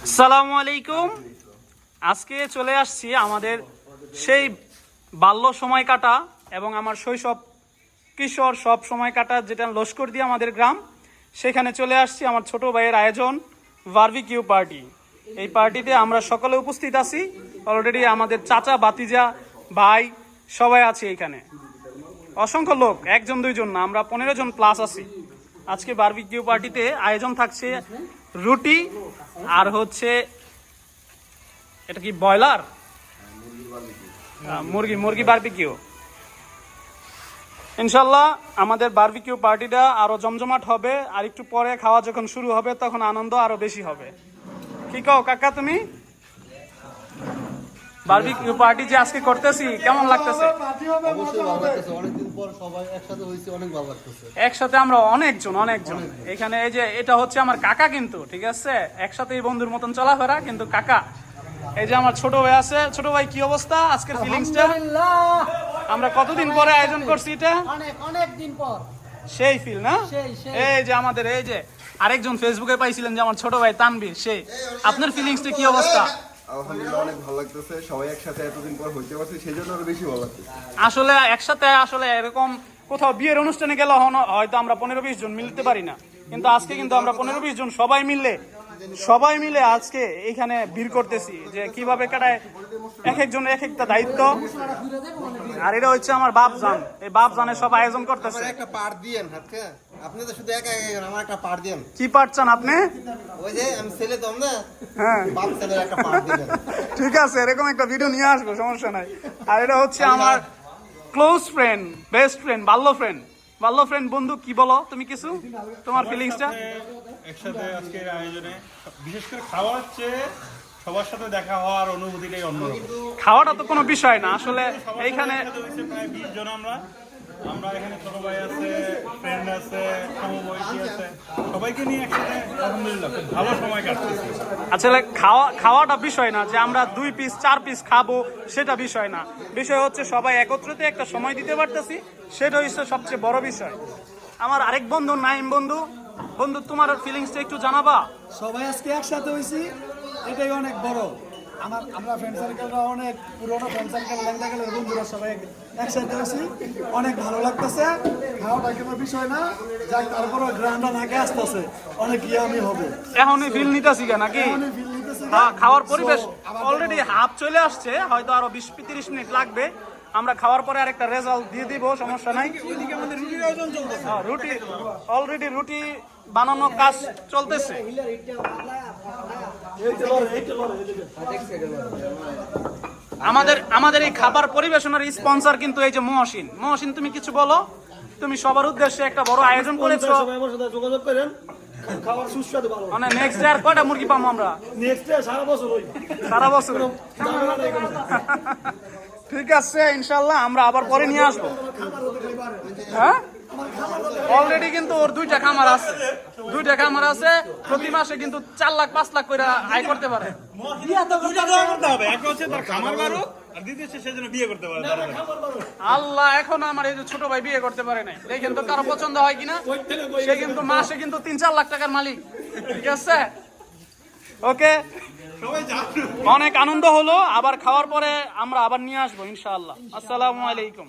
আসসালামু আলাইকুম। আজকে চলে আসছি আমাদের সেই বাল্য সময় কাটা এবং আমার শৈশব কিশোর সব সময় কাটা যেটা লস্কর দিয়ে আমাদের গ্রাম, সেখানে চলে আসছি আমার ছোট ভাইয়ের আয়োজন বারবিকিউ পার্টি। এই পার্টিতে আমরা সকলে উপস্থিত আছি। অলরেডি আমাদের চাচা ভাতিজা ভাই সবাই আছে এখানে, অসংখ্য লোক, একজন দুইজন না, আমরা 15 জন প্লাস আছি। আজকে বারবিকিউ পার্টিতে আয়োজন থাকছে রুটি আর হচ্ছে এটা কি ব্রয়লার মুরগি বারবিকিউ। ইনশাল্লাহ আমাদের বারবিকিউ পার্টিটা আরো জমজমাট হবে, আর একটু পরে খাওয়া যখন শুরু হবে তখন আনন্দ আরো বেশি হবে। কি কও কাকা তুমি? বারবিকিউ পার্টি যে আজকে করতেছি কেমন লাগতেছে? একসাথে আমরা অনেকজন এখানে। এই যে এটা হচ্ছে আমার কাকা, কিন্তু ঠিক আছে একসাথে বন্ধুর মতন চলাফেরা, কিন্তু কাকা। এই যে আমার ছোট ভাই আছে। ছোট ভাই কি অবস্থা আজকের ফিলিংসটা? আমরা কতদিন পরে আয়োজন করছি এটা? অনেক দিন পর। সেই ফিল না? এই যে আমাদের এই যে আরেকজন ফেসবুকে পাইছিলেন যে আমার ছোট ভাই তানভীর, সেই আপনার ফিলিংসটা কি অবস্থা? আলহামদুলিল্লাহ অনেক ভালো লাগতেছে, সবাই একসাথে এতদিন পর হইতে পারছে, সেই জন্য আরো বেশি ভালো লাগতেছে। আসলে একসাথে এরকম কোথাও বিয়ের অনুষ্ঠানে গেলে হয়তো আমরা 15-20 জন মিলতে পারি না, কিন্তু আজকে কিন্তু আমরা 15-20 জন সবাই মিলে আজকে এখানে ভিড় করতেছি যে কিভাবে কাটায় এক একজন এক একটা দায়িত্ব। আর এটা হচ্ছে আমার বাপজান, এই বাপজানের সব আয়োজন করতেছে। একটা পার্ট দিয়েন, আপনি তো শুধু একা আমার একটা পার্ট দেন। কি পার্ট চান আপনি? ওই যে আমি ছেলে তো না, হ্যাঁ বাপ ছেলের একটা পার্ট দিবেন। ঠিক আছে, এরকম একটা ভিডিও নিয়ে আসবো, সমস্যা নাই। আর এটা হচ্ছে আমার ক্লোজ ফ্রেন্ড, বেস্ট ফ্রেন্ড, বাল্য ফ্রেন্ড বন্ধু। কি বলো তুমি কিছু, তোমার ফিলিংসটা? একসাথে আজকের আয়োজনে বিশেষ করে খাওয়া হচ্ছে, সবার সাথে দেখা হওয়ার অনুভূতিটাই অন্যরকম। খাওয়াটা তো কোনো বিষয় না আসলে। এইখানে প্রায় 20 জন আমরা এখানে ছোট ভাই আছে, ফ্রেন্ড আছে, সমবয়সী আছে, সবাইকে নিয়ে একসাথে আলহামদুলিল্লাহ খুব ভালো সময় কাটতেছে। আসলে খাওয়াটা বিষয় না যে আমরা 2 পিস 4 পিস খাবো, সেটা বিষয় না। বিষয় হচ্ছে সবাই একত্রিত একটা সময় দিতে পারতেছি, সেটা হচ্ছে সবচেয়ে বড় বিষয়। আমার আরেক বন্ধু নাইম বন্ধু, তোমার ফিলিংসটা একটু জানাবা? সবাই আজকে একসাথে হয়েছি, এটাই অনেক বড়। আমরা ফ্রেন্ড সার্কেলরা অনেক পুরোনো ফ্রেন্ড সার্কেল, ল্যাংটা গেলের বন্ধুরা সবাই একসাথে হয়েছি, অনেক ভালো লাগতেছে। খাওয়াটা কোনো বিষয় না, যাক তারপরে গ্রান্ডা নাকে আসতেছে, অনেক ইয়ামি হবে। এখনই ফিল নিতেছি নাকি? হ্যাঁ, খাওয়ার পরিবেশ অলরেডি হাফ চলে আসছে, হয়তো আরো 20-30 মিনিট লাগবে। আমরা খাওয়ার পরে আরেকটা রেজাল্ট দিয়ে দিব, সমস্যা নাই। অলরেডি রুটি বানানো কাজ চলতেছে। আমাদের এই খাবার পরিবেশনের স্পন্সর কিন্তু এই যে মহসিন, তুমি কিছু বলো? তুমি সবার উদ্দেশ্যে একটা বড় আয়োজন করেছো, যোগাযোগ করেন। খাবার সুস্বাদু ভালো। মানে নেক্সট ইয়ার কয়টা মুরগি পাবো আমরা? নেক্সট ইয়ার সারা বছর ঠিক আছে, ইনশাল্লাহ আমরা আবার পরে নিয়ে আসবো। হ্যাঁ, অলরেডি কিন্তু ওর 2টা খামার আছে, প্রতি মাসে কিন্তু 4 লাখ 5 লাখ করে আয় করতে পারে। আল্লাহ, এখন আমার এই যে ছোট ভাই বিয়ে করতে পারে নাই, দেখেন তো কারো পছন্দ হয় কিনা। সে কিন্তু মাসে কিন্তু 3-4 লাখ টাকার মালিক। ঠিক আছে, ওকে, অনেক আনন্দ হলো। আবার খাওয়ার পরে আমরা আবার নিয়ে আসবো ইনশাআল্লাহ। আসসালামু আলাইকুম।